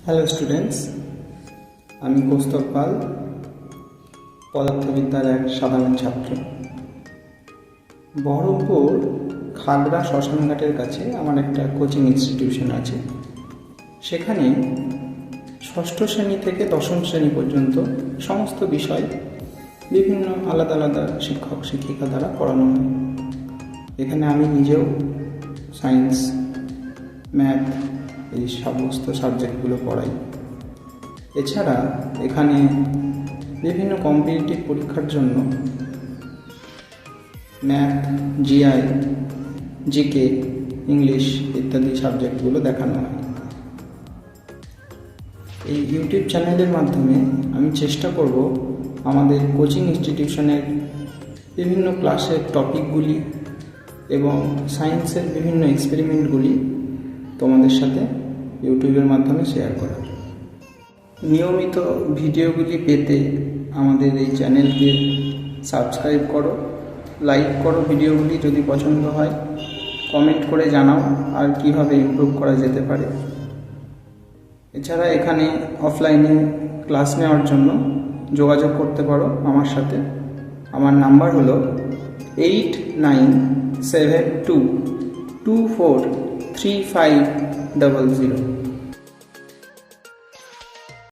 Hello students, আমি কৌস্তব পাল, পদার্থবিদ্যার এক সাধারণ ছাত্র। বহরমপুর খাগড়া শ্মশানঘাটের কাছে আমার একটা কোচিং ইনস্টিটিউশন আছে। সেখানে ষষ্ঠ শ্রেণী থেকে দশম শ্রেণী পর্যন্ত সমস্ত বিষয় বিভিন্ন আলাদা আলাদা শিক্ষক শিক্ষিকা দ্বারা পড়ানো হয়। এখানে আমি নিজেও সায়েন্স, ম্যাথ এই সমস্ত সাবজেক্টগুলো পড়াই। এছাড়া এখানে বিভিন্ন কম্পিটিটিভ পরীক্ষার জন্য ম্যাথ, জিআই, জিকে, ইংলিশ ইত্যাদি সাবজেক্টগুলো দেখানো হয়। এই ইউটিউব চ্যানেলের মাধ্যমে আমি চেষ্টা করব আমাদের কোচিং ইনস্টিটিউশনের বিভিন্ন ক্লাসের টপিকগুলি এবং সায়েন্সের বিভিন্ন এক্সপেরিমেন্টগুলি তোমাদের সাথে ইউটিউবের মাধ্যমে শেয়ার করার। নিয়মিত ভিডিওগুলি পেতে আমাদের এই চ্যানেলকে সাবস্ক্রাইব করো, লাইক করো ভিডিওগুলি যদি পছন্দ হয়, কমেন্ট করে জানাও আর কিভাবে ইমপ্রুভ করা যেতে পারে। এছাড়া এখানে অফলাইনে ক্লাস নেওয়ার জন্য যোগাযোগ করতে পারো আমার সাথে। আমার নাম্বার হলো 8972243500।